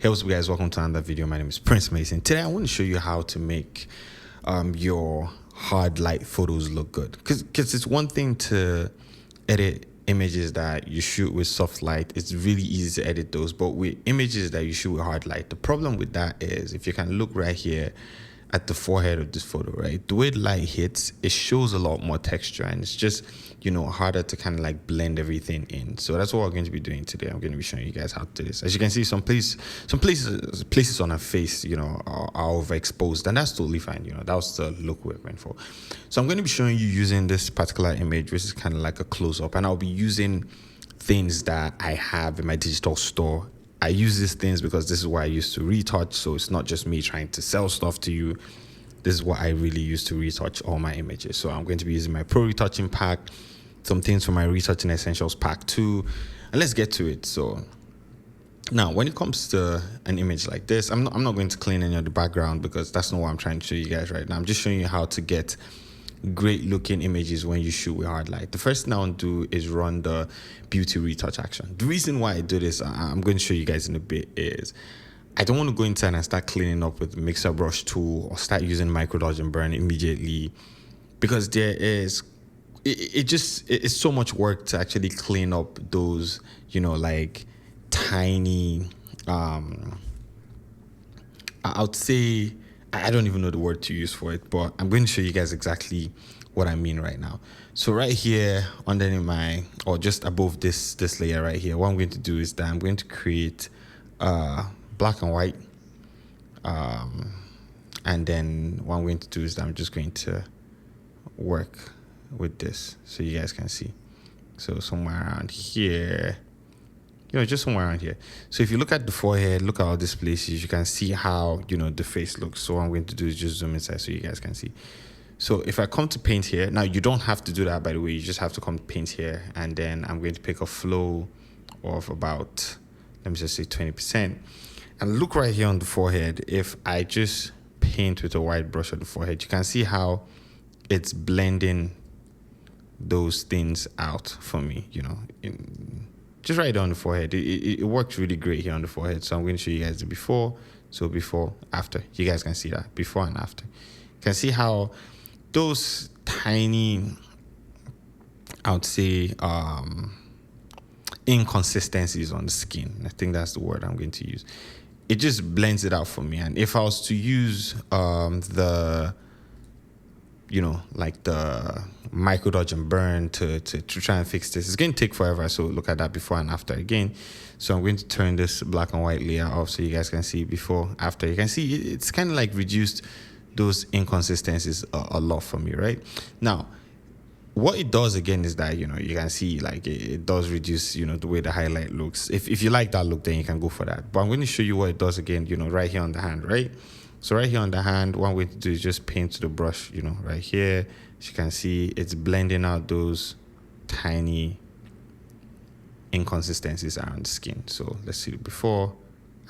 Hey, what's up guys, welcome to another video. My name is Prince Mason. Today I want to show you how to make your hard light photos look good, because it's one thing to edit images that you shoot with soft light. It's really easy to edit those, but with images that you shoot with hard light, the problem with that is, if you can look right here at the forehead of this photo, right, the way the light hits, it shows a lot more texture, and it's just, you know, harder to kind of like blend everything in. So that's what we're going to be doing today. I'm going to be showing you guys how to do this. As you can see, some places on her face, you know, are overexposed, and that's totally fine. You know, that was the look we're going for. So I'm going to be showing you using this particular image, which is kind of like a close-up, and I'll be using things that I have in my digital store. I use these things because this is what I used to retouch, so it's not just me trying to sell stuff to you. This is what I really use to retouch all my images. So I'm going to be using my Pro Retouching pack, some things from my Retouching Essentials pack too, and let's get to it. So now, when it comes to an image like this, I'm not going to clean any of the background, because that's not what I'm trying to show you guys right now. I'm just showing you how to get great looking images when you shoot with hard light. The first thing I want to do is run the beauty retouch action. The reason why I do this, I'm going to show you guys in a bit, is I don't want to go inside and start cleaning up with the mixer brush tool or start using micro dodge and burn immediately, because it's so much work to actually clean up those, you know, like tiny, I would say, I don't even know the word to use for it, but I'm going to show you guys exactly what I mean right now. So right here underneath or just above this layer right here, what I'm going to do is that I'm going to create black and white, and then what I'm going to do is that I'm just going to work with this so you guys can see. So somewhere around here, you know, just somewhere around here. So if you look at the forehead, look at all these places, you can see how, you know, the face looks. So what I'm going to do is just zoom inside so you guys can see. So if I come to paint here, now you don't have to do that, by the way, you just have to come to paint here, and then I'm going to pick a flow of about, let me just say 20%. And look right here on the forehead. If I just paint with a white brush on the forehead, you can see how it's blending those things out for me, you know, just right on the forehead. It works really great here on the forehead. So I'm going to show you guys the before. So before, after. You guys can see that, before and after. You can see how those tiny, I would say, inconsistencies on the skin, I think that's the word I'm going to use, it just blends it out for me. And if I was to use you know, like the micro dodge and burn to try and fix this, it's going to take forever. So look at that before and after again. So I'm going to turn this black and white layer off so you guys can see before, after. You can see it's kind of like reduced those inconsistencies a lot for me right now. What it does again is that, you know, you can see like it does reduce, you know, the way the highlight looks. If you like that look, then you can go for that. But I'm going to show you what it does again, you know, right here on the hand, right? So right here on the hand, what I'm going to do is just paint to the brush, you know, right here. As you can see, it's blending out those tiny inconsistencies around the skin. So let's see the before,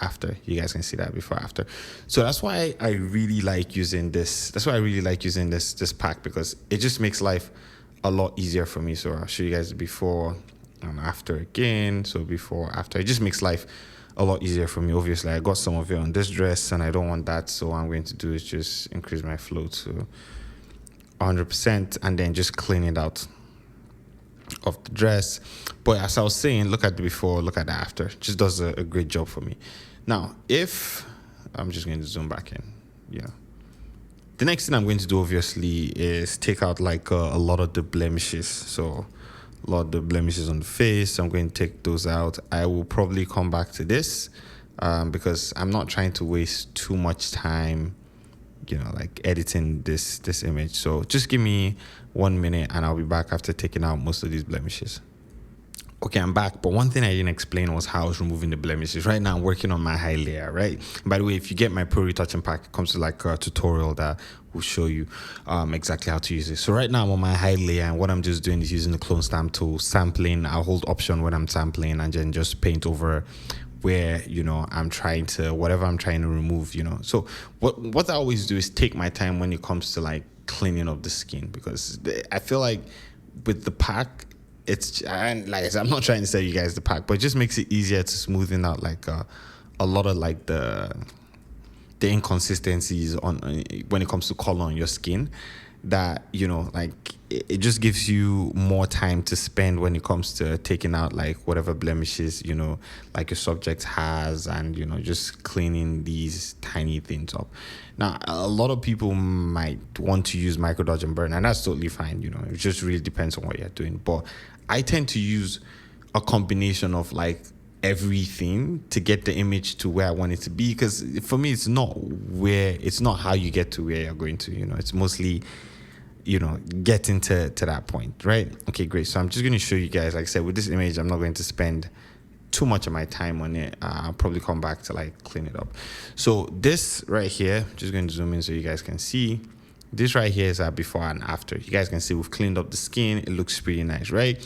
after. You guys can see that before, after. So that's why I really like using this. That's why I really like using this pack, because it just makes life a lot easier for me. So I'll show you guys the before and after again. So before, after, it just makes life a lot easier for me. Obviously, I got some of it on this dress and I don't want that, so what I'm going to do is just increase my flow to 100% and then just clean it out of the dress. But as I was saying, look at the before, look at the after. It just does a great job for me. Now, if I'm just going to zoom back in, yeah. The next thing I'm going to do, obviously, is take out like a lot of the blemishes. So a lot of the blemishes on the face, I'm going to take those out. I will probably come back to this because I'm not trying to waste too much time, you know, like editing this image. So just give me 1 minute and I'll be back after taking out most of these blemishes. Okay, I'm back, but one thing I didn't explain was how I was removing the blemishes. Right now, I'm working on my high layer, right? By the way, if you get my Pro Retouching pack, it comes to like a tutorial that will show you exactly how to use it. So right now, I'm on my high layer, and what I'm just doing is using the clone stamp tool, sampling. I'll hold Option when I'm sampling, and then just paint over where, you know, I'm trying to, whatever I'm trying to remove, you know. So what I always do is take my time when it comes to like cleaning up the skin, because I feel like with the pack, it's, and like I said, I'm not trying to sell you guys the pack, but it just makes it easier to smoothen out like a a lot of like the inconsistencies on when it comes to color on your skin, that like it just gives you more time to spend when it comes to taking out like whatever blemishes like your subject has, and just cleaning these tiny things up. Now a lot of people might want to use micro dodge and burn, and that's totally fine. It just really depends on what you're doing, but I tend to use a combination of like everything to get the image to where I want it to be, because for me it's not how you get to where you're going to. It's mostly getting to that point, right? Okay, great. So I'm just going to show you guys, like I said, with this image I'm not going to spend too much of my time on it. I'll probably come back to like clean it up. So this right here, just going to zoom in so you guys can see. This right here is our before and after. You guys can see we've cleaned up the skin. It looks pretty nice, right?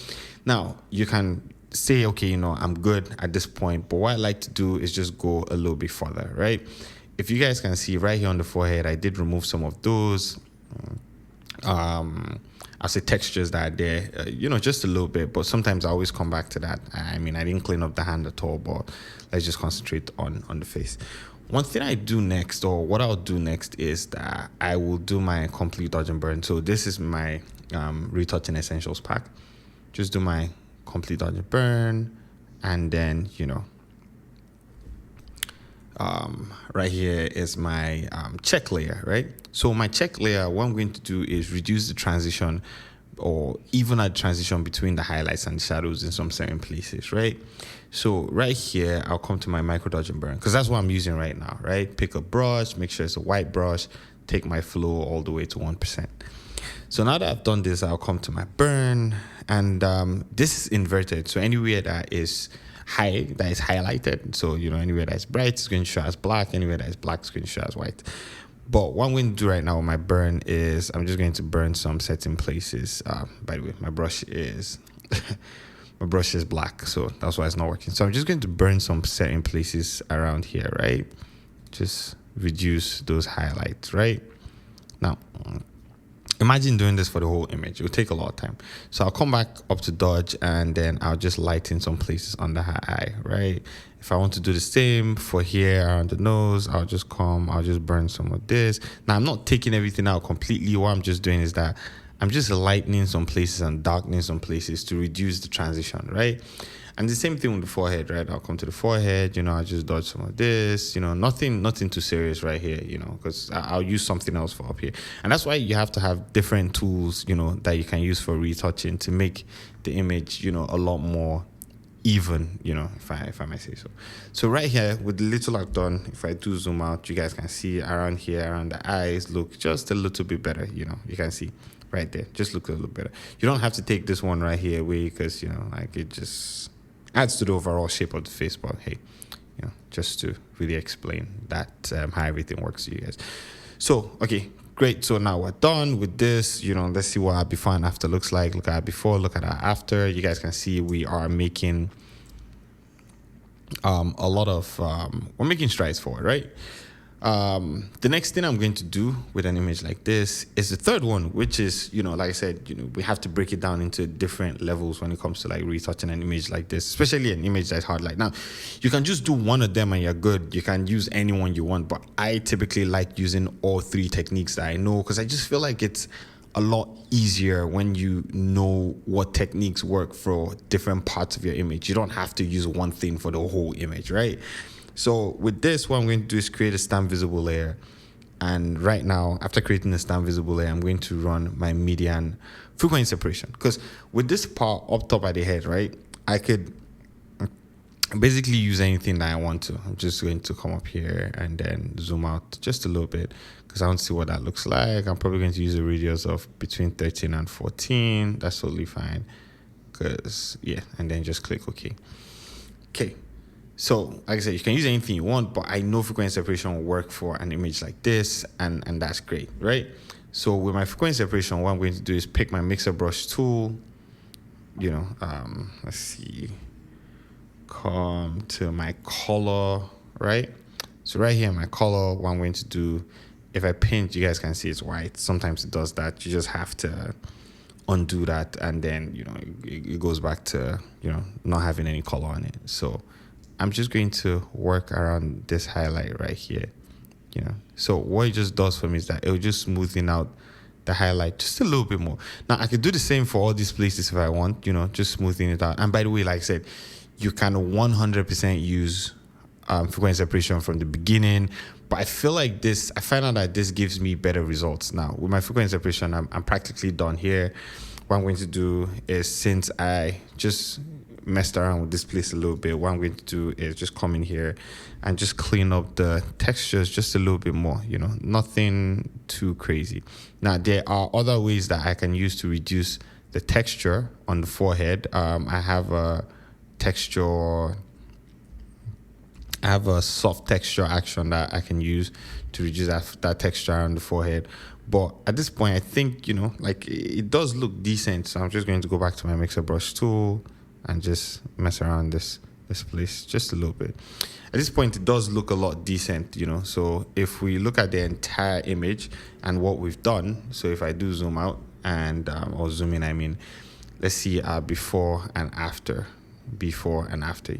Now you can say, okay, I'm good at this point, but what I like to do is just go a little bit further, right? If you guys can see right here on the forehead, I did remove some of those I'll say textures that are there, just a little bit, but sometimes I always come back to that. I mean, I didn't clean up the hand at all, but let's just concentrate on the face. One thing I do next, or what I'll do next, is that I will do my complete dodge and burn. So this is my retouching essentials pack. Just do my complete dodge and burn, and then right here is my check layer, right? So my check layer, what I'm going to do is reduce the transition, or even a transition between the highlights and the shadows in some certain places, right? So right here, I'll come to my micro dodge and burn, because that's what I'm using right now, right? Pick a brush, make sure it's a white brush, take my flow all the way to 1%. So now that I've done this, I'll come to my burn, and this is inverted. So anywhere that is high, that is highlighted, so anywhere that is bright, it's going to show as black. Anywhere that is black, it's going to show as white. But what I'm going to do right now with my burn is I'm just going to burn some certain places. By the way, my brush is my brush is black, so that's why it's not working. So I'm just going to burn some certain places around here, right? Just reduce those highlights, right? Now imagine doing this for the whole image. It will take a lot of time. So I'll come back up to dodge, and then I'll just lighten some places under her eye, right? If I want to do the same for here around the nose, I'll just burn some of this. Now I'm not taking everything out completely. What I'm just doing is that I'm just lightening some places and darkening some places to reduce the transition, right? And the same thing with the forehead, right? I'll come to the forehead, I'll just dodge some of this, nothing too serious right here, because I'll use something else for up here. And that's why you have to have different tools, that you can use for retouching to make the image, a lot more even, if I may say so. So right here, with the little I've done, if I do zoom out, you guys can see around here, around the eyes, look just a little bit better, you can see right there, just look a little better. You don't have to take this one right here away, because, like it just adds to the overall shape of the face. But hey, just to really explain that how everything works to you guys. So okay, great. So now we're done with this. Let's see what our before and after looks like. Look at our before, look at our after. You guys can see we are making a lot of we're making strides forward, right? The next thing I'm going to do with an image like this is the third one, which is, like I said, we have to break it down into different levels when it comes to like retouching an image like this, especially an image that's hard. Like now, you can just do one of them and you're good. You can use any one you want, but I typically like using all three techniques that I know, because I just feel like it's a lot easier when you know what techniques work for different parts of your image. You don't have to use one thing for the whole image, right? So with this, what I'm going to do is create a stamp visible layer. And right now, after creating the stamp visible layer, I'm going to run my median frequency separation. Because with this part up top at the head, right, I could basically use anything that I want to. I'm just going to come up here and then zoom out just a little bit, because I want to see what that looks like. I'm probably going to use a radius of between 13 and 14. That's totally fine. Because, yeah, and then just click OK. Okay. So, like I said, you can use anything you want, but I know frequency separation will work for an image like this, and that's great, right? So with my frequency separation, what I'm going to do is pick my mixer brush tool, let's see, come to my color, right? So right here, my color, what I'm going to do, if I pinch, you guys can see it's white. Sometimes it does that. You just have to undo that, and then, it goes back to, not having any color on it. So I'm just going to work around this highlight right here, So what it just does for me is that it will just smoothen out the highlight just a little bit more. Now, I could do the same for all these places if I want, just smoothing it out. And by the way, like I said, you can 100% use frequency separation from the beginning. But I feel like I find out that this gives me better results. Now, with my frequency separation, I'm practically done here. What I'm going to do is, since I just messed around with this place a little bit, what I'm going to do is just come in here and just clean up the textures just a little bit more, nothing too crazy. Now, there are other ways that I can use to reduce the texture on the forehead. I have a soft texture action that I can use to reduce that texture on the forehead. But at this point, I think, it does look decent. So I'm just going to go back to my mixer brush tool and just mess around this place just a little bit. At this point, it does look a lot decent, So if we look at the entire image and what we've done, so if I do zoom out or zoom in, let's see before and after.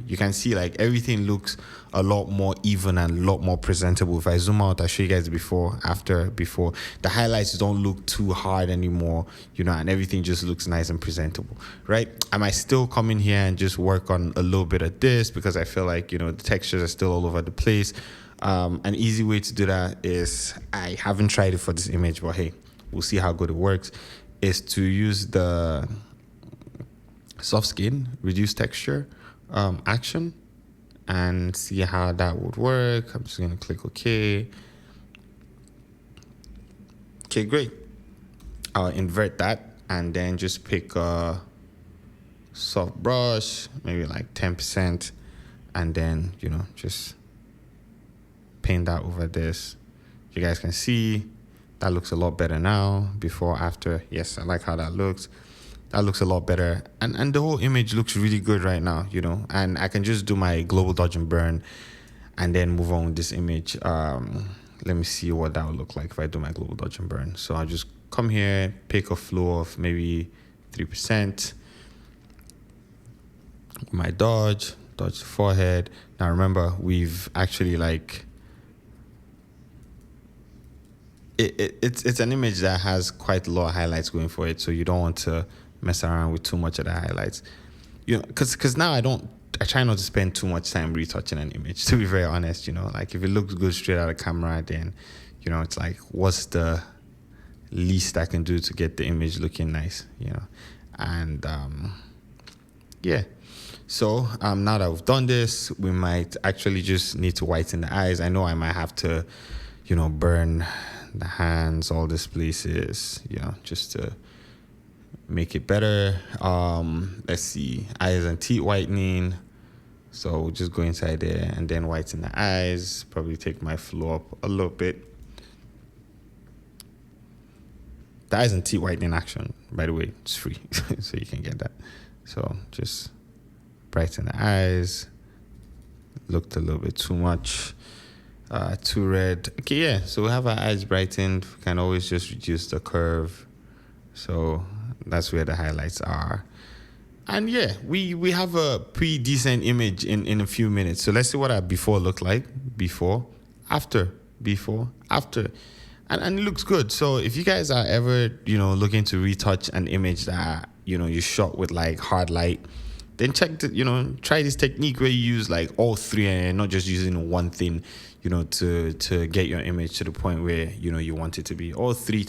You can see everything looks a lot more even and a lot more presentable. If I zoom out, I'll show you guys before. The highlights don't look too hard anymore, and everything just looks nice and presentable, right? I might still come in here and just work on a little bit of this because I feel like, the textures are still all over the place. An easy way to do that is, I haven't tried it for this image, but hey, we'll see how good it works, is to use the soft skin reduce texture action and see how that would work. I'm just going to click OK. Okay, great. I'll invert that and then just pick a soft brush, maybe 10%, and then just paint that over this. You guys can see that looks a lot better now. Before, after. Yes, I like how that looks. That looks a lot better. And the whole image looks really good right now, And I can just do my global dodge and burn and then move on with this image. Let me see what that would look like if I do my global dodge and burn. So I'll just come here, pick a flow of maybe 3%. My dodge the forehead. Now remember, we've actually it's an image that has quite a lot of highlights going for it, so you don't want to mess around with too much of the highlights, because now I try not to spend too much time retouching an image, to be very honest. If it looks good straight out of camera, then it's what's the least I can do to get the image looking nice, and yeah. So now that we've done this, we might actually just need to whiten the eyes. I know I might have to burn the hands, all these places, just to make it better. Let's see, eyes and teeth whitening. So we'll just go inside there and then whiten the eyes. Probably take my flow up a little bit. The eyes and teeth whitening action, by the way, it's free, so you can get that. So just brighten the eyes. Looked a little bit too much. Too red. Okay, yeah, so we have our eyes brightened. We can always just reduce the curve. So that's where the highlights are. And yeah, we have a pretty decent image in a few minutes. So let's see what our before looked like. Before, after. And it looks good. So if you guys are ever, looking to retouch an image that, you shot with hard light, then try this technique where you use all three and not just using one thing, to get your image to the point where, you want it to be. All three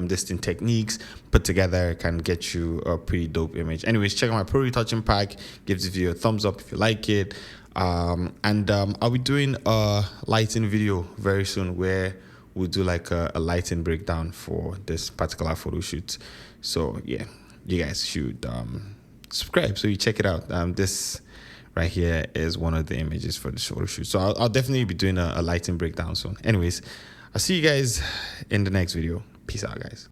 distinct techniques put together can get you a pretty dope image. Anyways, check out my Pro Retouching pack. Gives the video a thumbs up if you like it. And I'll be doing a lighting video very soon where we'll do a lighting breakdown for this particular photo shoot. So yeah, you guys should subscribe so you check it out. This right here is one of the images for the photo shoot. So I'll definitely be doing a lighting breakdown soon. Anyways, I'll see you guys in the next video. Peace out, guys.